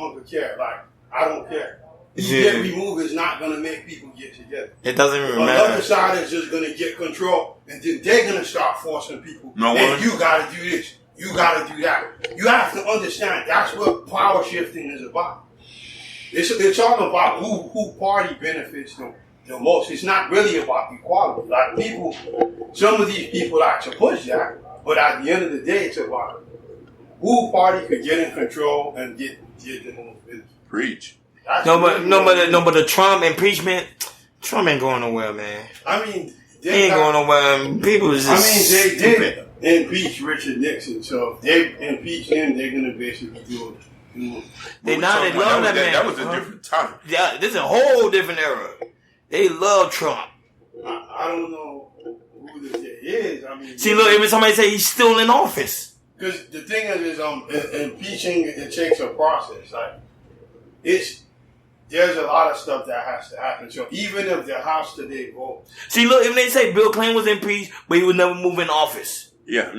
longer care. Like, I don't care. Get removed is not going to make people get together. It doesn't even matter. The other side is just going to get control, and then they're going to start forcing people. And you got to do this. You got to do that. You have to understand that's what power shifting is about. It's all about who party benefits the most. It's not really about equality. Like people, some of these people like to push that, but at the end of the day, it's about who party could get in control and get the most benefit. Preach. No, but the Trump impeachment, Trump ain't going nowhere, man. I mean, he ain't going nowhere. People is just they did impeach Richard Nixon, so if they impeach him, they're gonna basically do it. They love that man. That was a different time. Yeah, this is a whole different era. They love Trump. I don't know who this is. I mean, see, look, even somebody say he's still in office. Because the thing is impeaching, it takes a process. Like there's a lot of stuff that has to happen. So even if the House today votes. See, look, if they say Bill Clinton was impeached, but he would never move in office. Yeah,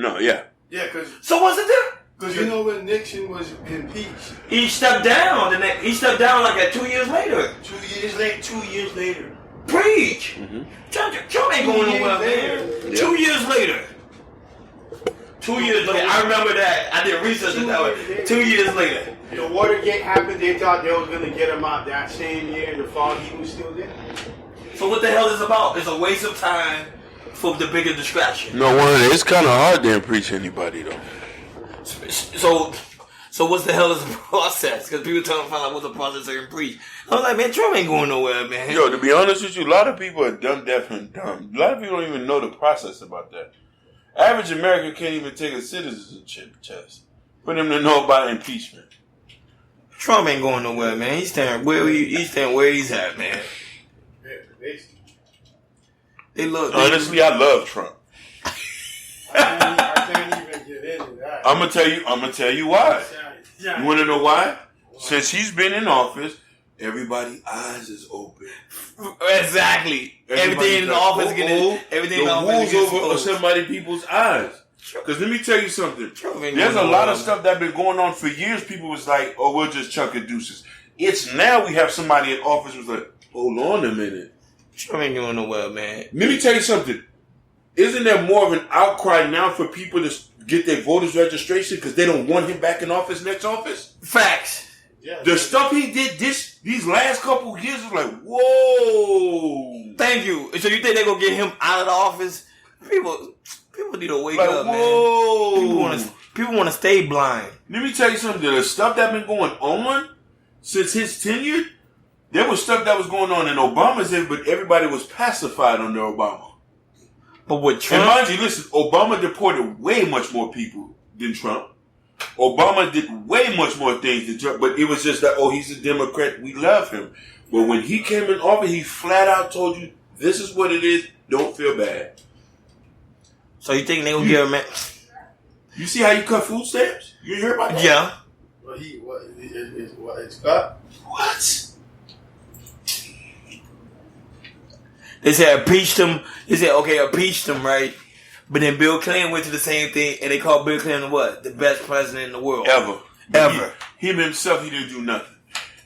because... So what's it there? Because you know when Nixon was impeached... He stepped down. He stepped down like 2 years later. 2 years later. Preach! Mm-hmm. Trump ain't going nowhere, man. Yep. 2 years later. 2 years later. I remember that. I did research on that. 2 years later. The Watergate happened. They thought they was going to get him out that same year. The fall, he was still there. So what the hell is this about? It's a waste of time for the bigger distraction. No wonder. It's kind of hard to impeach anybody, though. So what's the hell is the process? Because people trying to find out what's the process to impeach. I was like, man, Trump ain't going nowhere, man. Yo, to be honest with you, a lot of people are dumb, deaf, and dumb. A lot of people don't even know the process about that. Average American can't even take a citizenship test for them to know about impeachment. Trump ain't going nowhere, man. He's staying where he's at, man. Honestly, I love Trump. I can't even get into that. I'm gonna tell you why. You want to know why? Since he's been in office, everybody's eyes is open. Exactly. Everything in the office getting everything in the office gets over somebody people's eyes. Because let me tell you something. There's a lot of stuff that been going on for years. People was like, "Oh, we'll just chuck it deuces." It's now we have somebody in office who's like, "Hold on a minute." Trump ain't going nowhere, man. Let me tell you something. Isn't there more of an outcry now for people to get their voters registration because they don't want him back in office next office? Facts. Yeah. The stuff he did these last couple of years was like, whoa. Thank you. So you think they're going to get him out of the office? People need to wake up, whoa. man. People want to stay blind. Let me tell you something. The stuff that been going on since his tenure, there was stuff that was going on in Obama's day, but everybody was pacified under Obama. But with Trump... And mind you, listen, Obama deported way much more people than Trump. Obama did way much more things than Trump, but it was just that, he's a Democrat, we love him. But when he came in office, he flat out told you, this is what it is, don't feel bad. So you think they will give him... You see how you cut food stamps? You hear about that? Yeah. It's cut? What? They said impeached him. They said, okay, impeached him, right? But then Bill Clinton went to the same thing, and they called Bill Clinton what? The best president in the world. Ever. Him himself, he didn't do nothing.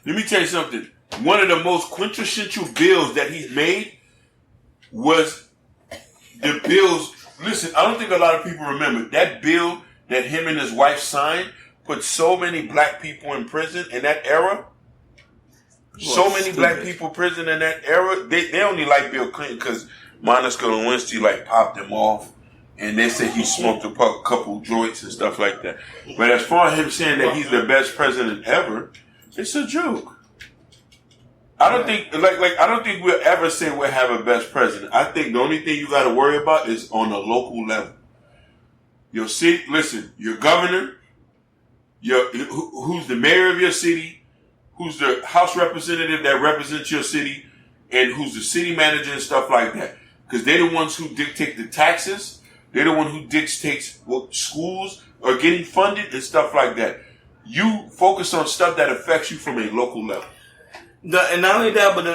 Let me tell you something. One of the most quintessential bills that he's made was the bills. Listen, I don't think a lot of people remember that bill that him and his wife signed put so many black people in prison in that era. So many black people in prison in that era. They only like Bill Clinton because Monica Lewinsky popped him off. And they said he smoked a couple joints and stuff like that. But as far as him saying that he's the best president ever, it's a joke. I don't think I don't think we'll ever say we'll have a best president. I think the only thing you got to worry about is on a local level. Your city, listen, your governor, who's the mayor of your city, who's the House representative that represents your city, and who's the city manager and stuff like that. Because they're the ones who dictate the taxes. They're the one who dictates what schools are getting funded and stuff like that. You focus on stuff that affects you from a local level. And not only that, but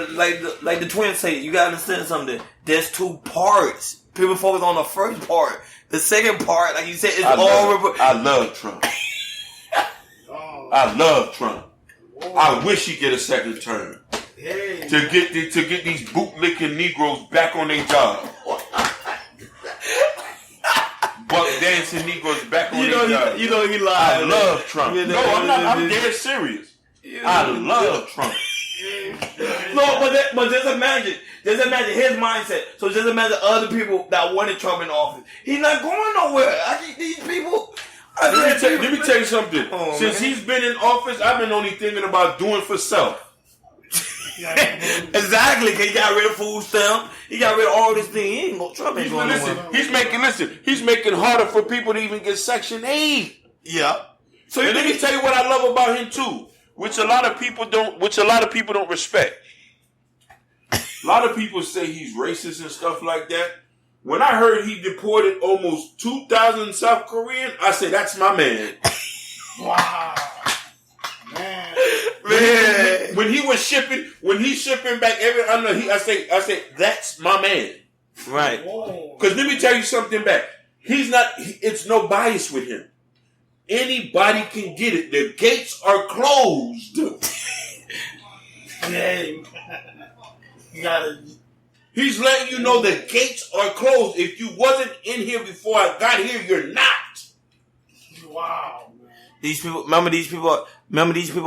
like the twins say, you gotta understand something. There's two parts. People focus on the first part. The second part, like you said, is I love Trump. I love Trump. I wish he get a second term to get these bootlicking Negroes back on their job. Buck dancing Negroes back on their job. He lied. I love Trump. No, I'm not. I'm dead serious. I love Trump. No, but just imagine his mindset. So just imagine other people that wanted Trump in office. He's not going nowhere. These people. Let me tell you something. Since he's been in office, I've been only thinking about doing for self. Exactly, because he got rid of food stamp. He got rid of all this thing. He ain't going. Trump ain't going nowhere. He's making harder for people to even get Section 8. Yeah. So let me tell you what I love about him too, which a lot of people don't respect. A lot of people say he's racist and stuff like that. When I heard he deported almost 2,000 South Koreans, I said, that's my man. Wow. Man. When he's shipping back I say, that's my man. Right. Because let me tell you something back. It's no bias with him. Anybody can get it. The gates are closed. He's letting you know the gates are closed. If you wasn't in here before I got here, you're not. Wow, man. These people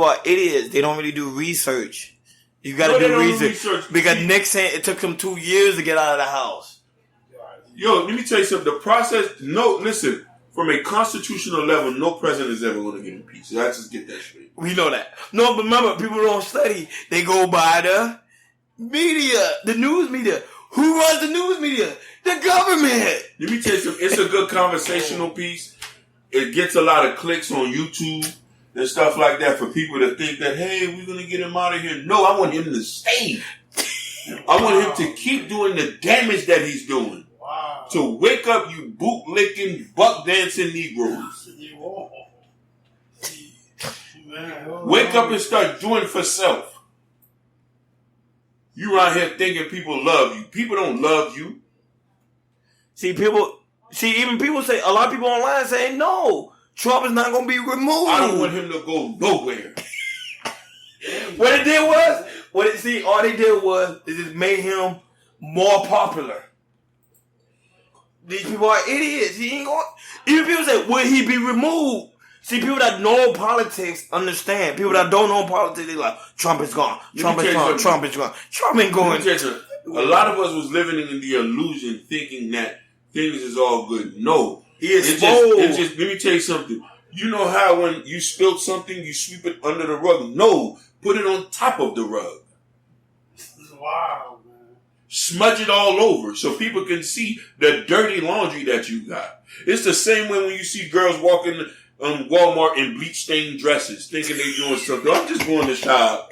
are idiots. They don't really do research. You got to do research. Because Nixon, it took him 2 years to get out of the house. Yo, let me tell you something. The process, listen, from a constitutional level, no president is ever going to get impeached. Let's just get that straight. We know that. No, but remember, people don't study. They go by the media, the news media. Who runs the news media? The government. Let me tell you something. It's a good conversational piece. It gets a lot of clicks on YouTube and stuff like that for people to think that, hey, we're going to get him out of here. No, I want him to stay. I want him to keep doing the damage that he's doing. Wow. To wake up you bootlicking, buck dancing Negroes. Wake up and start doing for self. You around here thinking people love you. People don't love you. Even people say, a lot of people online say, no, Trump is not going to be removed. I don't want him to go nowhere. All they did was, they just made him more popular. These people are idiots. He ain't going. Even people say, will he be removed? See, people that know politics understand. People that don't know politics, they like, Trump is gone. Trump is gone. Trump is gone. Trump ain't going. A lot of us was living in the illusion thinking that things is all good. No. It's just, let me tell you something. You know how when you spilt something, you sweep it under the rug? No. Put it on top of the rug. Wow, man. Smudge it all over so people can see the dirty laundry that you got. It's the same way when you see girls walking Walmart in bleach-stained dresses thinking they doing something. I'm just going to shop.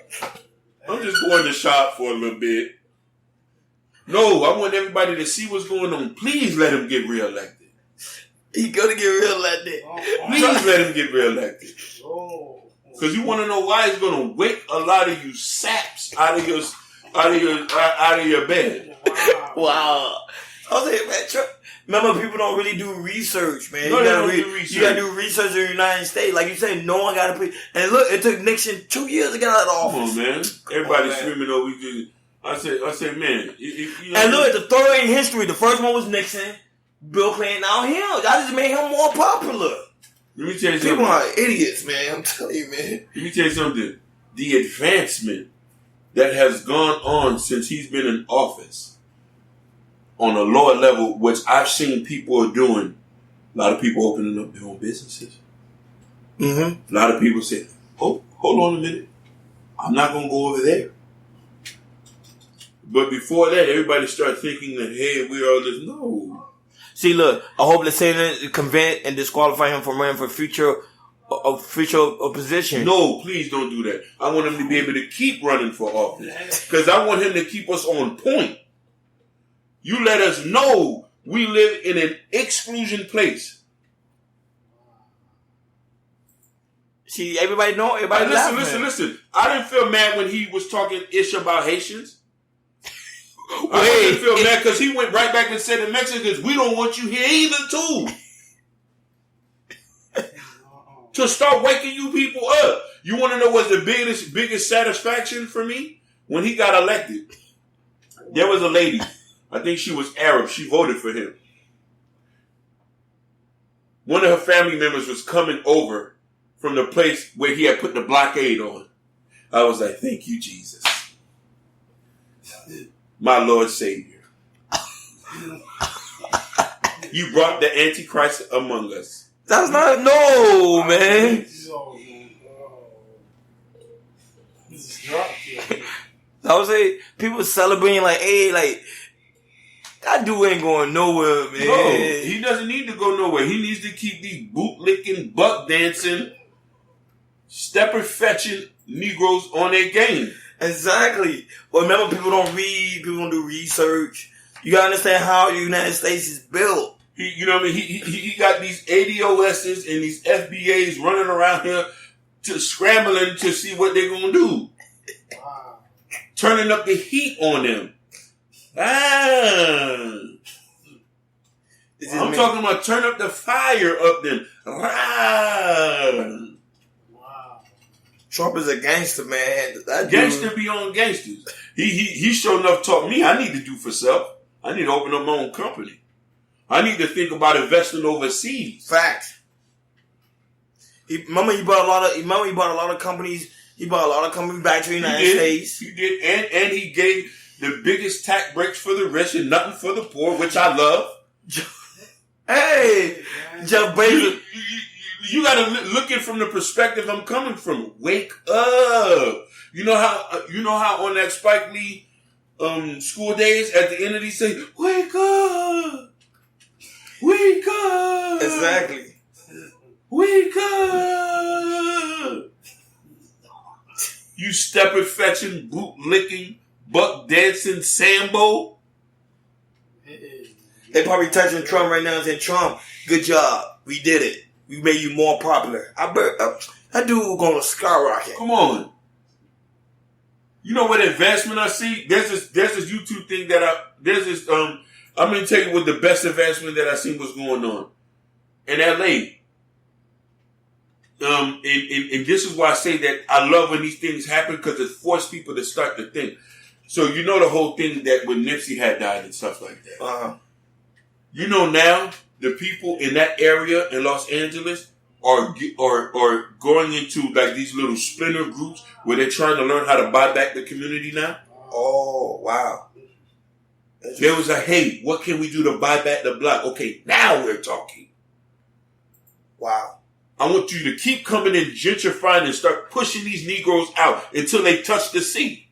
For a little bit. No, I want everybody to see what's going on. Please let him get reelected. He's going to get reelected. Please let him get reelected. Because you want to know why he's going to wake a lot of you saps out of your bed. Wow. I was like, man, Trump. Remember, people don't really do research, man. No, you do gotta do research in the United States. Like you said, no one got to put. And look, it took Nixon 2 years to get out of the office. Come on, man. Everybody's screaming, "Oh, we did." I say, man. And look, the third in history. The first one was Nixon, Bill Clinton. Now him. I just made him more popular. Let me tell you something. People are idiots, man. I'm telling you, man. Let me tell you something. The advancement that has gone on since he's been in office. On a lower level, which I've seen people are doing, a lot of people opening up their own businesses. Mm-hmm. A lot of people say, oh, hold on a minute. I'm not going to go over there. But before that, everybody started thinking that, hey, we are this. No. See, look, I hope the Senate convent and disqualify him from running for future position. No, please don't do that. I want him to be able to keep running for office. Because I want him to keep us on point. You let us know we live in an exclusion place. See, everybody know. Everybody listen. I didn't feel mad when he was talking ish about Haitians. I didn't feel mad because he went right back and said to Mexicans, we don't want you here either, too. To start waking you people up. You want to know what's the biggest satisfaction for me? When he got elected, there was a lady. I think she was Arab. She voted for him. One of her family members was coming over from the place where he had put the blockade on. I was like, thank you, Jesus. My Lord Savior. You brought the Antichrist among us. That's not, no, man. I would say people celebrating like, hey, like, that dude ain't going nowhere, man. No, he doesn't need to go nowhere. He needs to keep these boot-licking, buck-dancing, stepper-fetching Negroes on their game. Exactly. But remember, people don't read, people don't do research. You gotta understand how the United States is built. You know what I mean? He got these ADOSs and these FBAs running around here scrambling to see what they're going to do. Wow. Turning up the heat on them. I'm talking about turn up the fire up them. Wow. Trump is a gangster, man. Gangster be on gangsters. He sure enough taught me I need to do for self. I need to open up my own company. I need to think about investing overseas. Facts. Remember he bought a lot of companies. He bought a lot of companies back to the United States. He did, and he gave the biggest tax breaks for the rich and nothing for the poor, which I love. Hey, Jeff Bezos. You got to look at it from the perspective I'm coming from. Wake up. You know how on that Spike Lee School Days at the end of these say, wake up. Wake up. Exactly. Wake up. You stepper fetching, boot licking, buck dancing Sambo. They probably touching Trump right now and saying, Trump, good job. We did it. We made you more popular. That dude gonna skyrocket. Come on. You know what advancement I see? There's this YouTube thing that I'm gonna tell you what the best advancement that I seen was going on in LA. And this is why I say that I love when these things happen because it forces people to start to think. So you know the whole thing that when Nipsey had died and stuff like that. You know now the people in that area in Los Angeles are going into like these little splinter groups where they're trying to learn how to buy back the community now. Oh wow! There was a hey, what can we do to buy back the block? Okay, now we're talking. Wow. I want you to keep coming and gentrifying and start pushing these Negroes out until they touch the sea.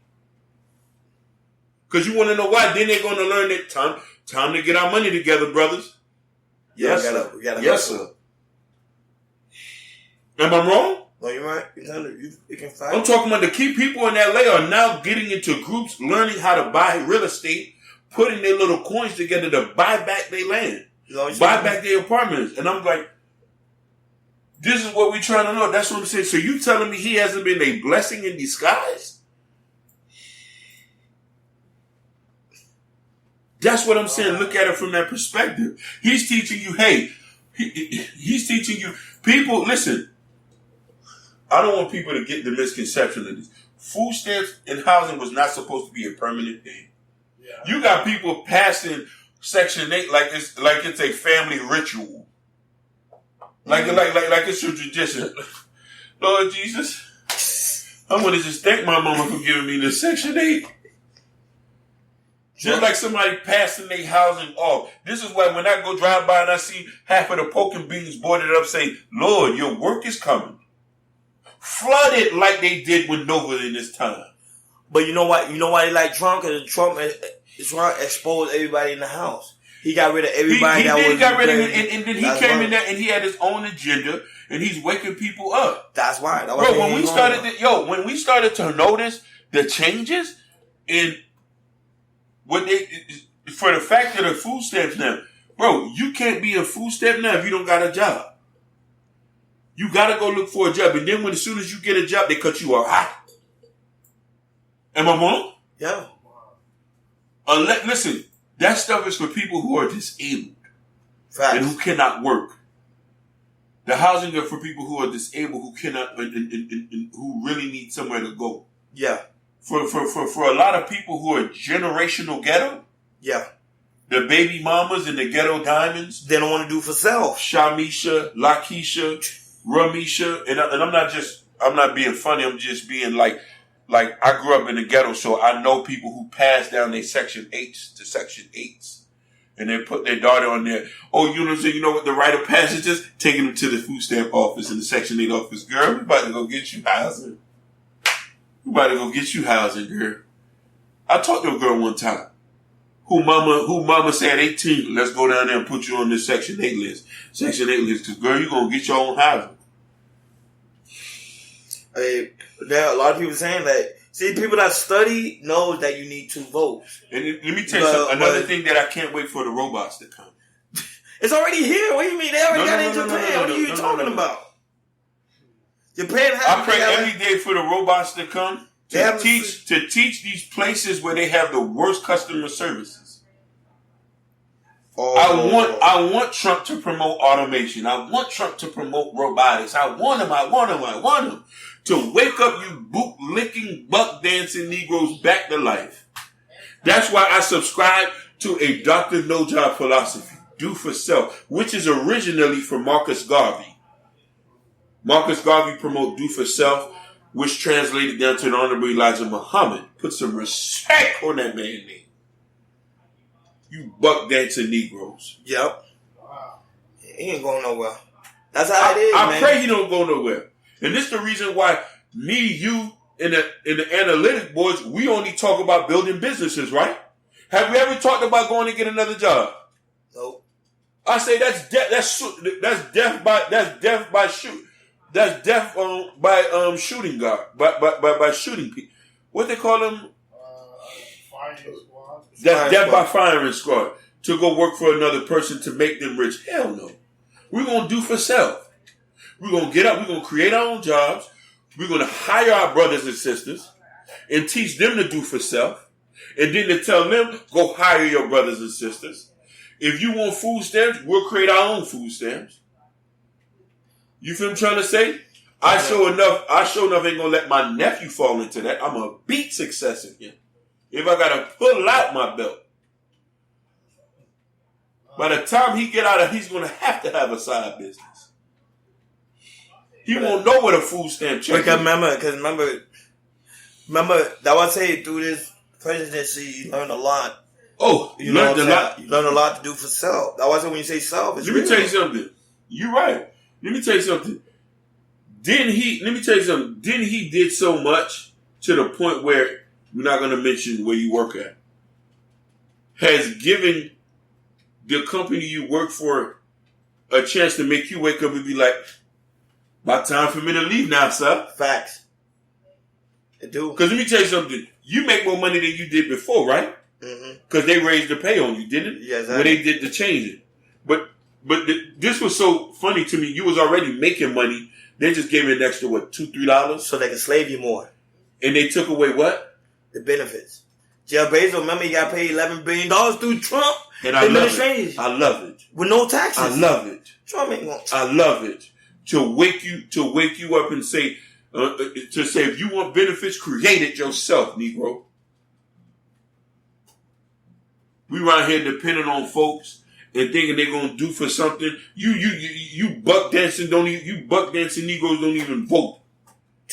Because you want to know why? Then they're going to learn that time to get our money together, brothers. Yes, sir. Yes, sir. Am I wrong? No, you're right. You can fight. I'm talking about the key people in LA are now getting into groups, learning how to buy real estate, putting their little coins together to buy back their land, buy back their apartments. And I'm like, this is what we're trying to know. That's what I'm saying. So you telling me he hasn't been a blessing in disguise? That's what I'm saying. Look at it from that perspective. He's teaching you, hey, he's teaching you, people, listen, I don't want people to get the misconception of this. Food stamps and housing was not supposed to be a permanent thing. Yeah. You got people passing Section 8 like it's a family ritual. Like it's your tradition. Lord Jesus, I want to just thank my mama for giving me this Section 8. Just like somebody passing their housing off. This is why when I go drive by and I see half of the poking beans boarded up saying, Lord, your work is coming. Flood it like they did with Nova in this time. But you know what? You know why they like Trump? Because Trump exposed everybody in the house. He got rid of everybody. He got rid of it, and then he came in there and he had his own agenda, and he's waking people up. That's why. Bro, when we started to notice the changes in what they, for the fact of the food stamps now, bro, you can't be a food stamp now if you don't got a job. You gotta go look for a job, and then as soon as you get a job, they cut you off. Am I wrong? Yeah. Listen. That stuff is for people who are disabled and who cannot work. The housing are for people who are disabled, who cannot, and who really need somewhere to go. Yeah. For a lot of people who are generational ghetto. Yeah. The baby mamas and the ghetto diamonds. They don't want to do for self. Shamisha, Lakeisha, Ramisha, and I'm not being funny. I'm just being like I grew up in the ghetto, so I know people who passed down their Section 8s to Section 8s. And they put their daughter on there. Oh, you know what I'm saying? You know what the rite of passage is? Taking them to the food stamp office and the Section 8 office. Girl, we about to go get you housing. Girl. I talked to a girl one time who mama said 18, let's go down there and put you on this Section 8 list. Section 8 list, because girl, you're going to get your own housing. Hey, there are a lot of people saying that. See, people that study know that you need 2 votes. And let me tell you something. Another thing that I can't wait for the robots to come. It's already here. What do you mean? They already got it in Japan. What are you talking about? Japan has. I pray every day for the robots to come to teach these places where they have the worst customer services. Oh. I want Trump to promote automation. I want Trump to promote robotics. I want him to wake up you boot-licking, buck-dancing Negroes back to life. That's why I subscribe to a Dr. No Job philosophy, do for self, which is originally from Marcus Garvey. Marcus Garvey promote do for self, which translated down to the Honorable Elijah Muhammad. Put some respect on that man's name. You buck-dancing Negroes. Yep. Wow. He ain't going nowhere. That's how it is, man. I pray he don't go nowhere. And this is the reason why me, you, and the analytic boards, we only talk about building businesses, right? Have we ever talked about going to get another job? Nope. I say that's death by shooting guard, by shooting people. What they call them? Firing squad. That's death by firing squad. To go work for another person to make them rich. Hell no. We're gonna do for self. We're going to get up. We're going to create our own jobs. We're going to hire our brothers and sisters and teach them to do for self. And then to tell them, go hire your brothers and sisters. If you want food stamps, we'll create our own food stamps. You feel what I'm trying to say? I sure enough ain't going to let my nephew fall into that. I'm going to beat success again. If I got to pull out my belt. By the time he get out of, he's going to have a side business. He won't know what a food stamp check is. Remember, that was say through this presidency, you learn a lot. Oh, you learned a lot. You learn a lot to do for self. That was when you say self. Let me tell you something. You're right. Let me tell you something. Didn't he did so much to the point where we're not going to mention where you work at, has given the company you work for a chance to make you wake up and be like, about time for me to leave now, sir. Facts. It do. Because let me tell you something. You make more money than you did before, right? Because they raised the pay on you, didn't it? Yes. When they did to change it. But this was so funny to me. You was already making money. They just gave you an extra, $2, $3? So they can slave you more. And they took away what? The benefits. Jeff Bezos, remember he got paid $11 billion through Trump and I love administration. I love it. With no taxes. I love it. Trump ain't going to. I love it. To wake you up and say, if you want benefits, create it yourself, Negro. We around here depending on folks and thinking they're gonna do for something. You buck dancing Negroes don't even vote.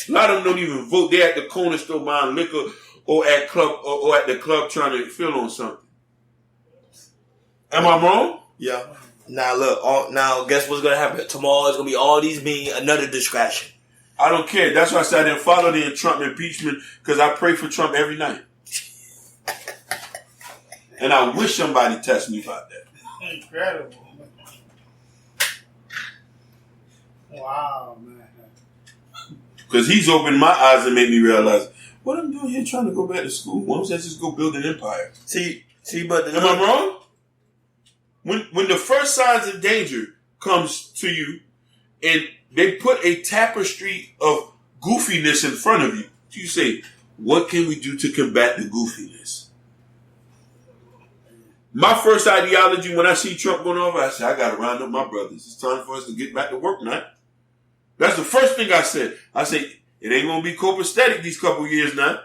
A lot of them don't even vote. They're at the corner store buying liquor or at the club trying to fill on something. Am I wrong? Yeah. Now look, now guess what's gonna happen? Tomorrow is gonna be all these being another distraction. I don't care. That's why I said I didn't follow the Trump impeachment, because I pray for Trump every night. And I wish somebody test me about that. Incredible. Wow, man. Because he's opened my eyes and made me realize, what I'm doing here trying to go back to school? Why don't I just go build an empire? See, but... Am I wrong? When the first signs of danger comes to you and they put a tapestry of goofiness in front of you, you say, what can we do to combat the goofiness? My first ideology when I see Trump going over, I said, I got to round up my brothers. It's time for us to get back to work now. That's the first thing I said. I say, it ain't going to be copacetic these couple years now.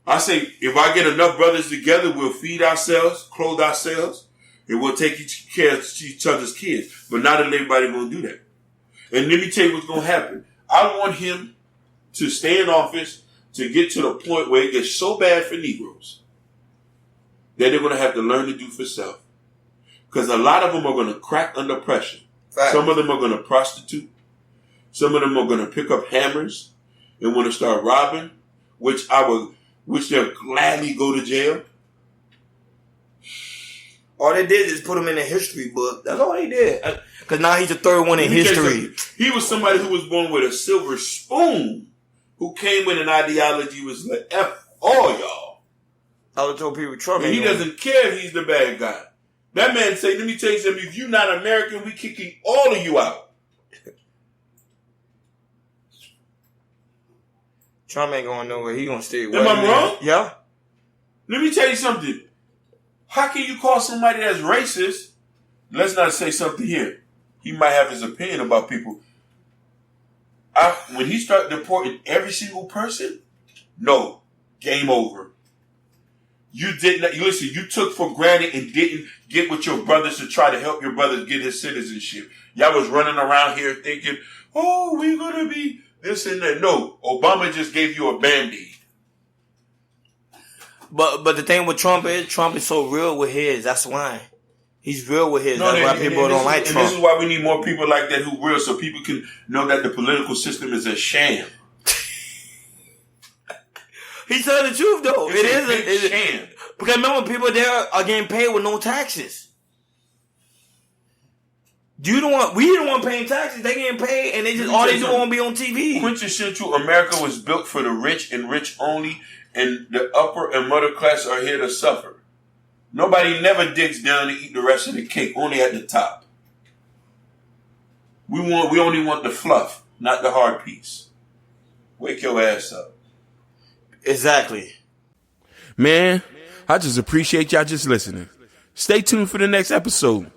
I say, if I get enough brothers together, we'll feed ourselves, clothe ourselves, and we'll take care of each other's kids. But not everybody going to do that. And let me tell you what's going to happen. I want him to stay in office to get to the point where it gets so bad for Negroes that they're going to have to learn to do for self. Because a lot of them are going to crack under pressure. Fact. Some of them are going to prostitute. Some of them are going to pick up hammers and want to start robbing, which they'll gladly go to jail. All they did is put him in a history book. That's all they did. Because now he's the third one in history. He was somebody who was born with a silver spoon, who came with an ideology was like, F all y'all. I would tell people Trump. And he doesn't care if he's the bad guy. That man say, let me tell you something, if you're not American, we kicking all of you out. Trump ain't going nowhere. He going to stay. Am I wrong? Yeah. Let me tell you something. How can you call somebody that's racist? Let's not say something here. He might have his opinion about people. When he start deporting every single person, no, game over. You did not listen. You took for granted and didn't get with your brothers to try to help your brothers get his citizenship. Y'all was running around here thinking, "Oh, we're gonna be this and that." No, Obama just gave you a Band-Aid. But the thing with Trump is so real with his. That's why he's real with his. That's why people don't like Trump. And this is why we need more people like that who real, so people can know that the political system is a sham. He's telling the truth, though. It's a sham. Because remember, people there are getting paid with no taxes. We the one paying taxes. They getting paid, and they just all they do want to be on TV. Quintessential America was built for the rich and rich only, and the upper and middle class are here to suffer. Nobody never digs down to eat the rest of the cake, only at the top. We only want the fluff, not the hard piece. Wake your ass up. Exactly. Man, I just appreciate y'all just listening. Stay tuned for the next episode.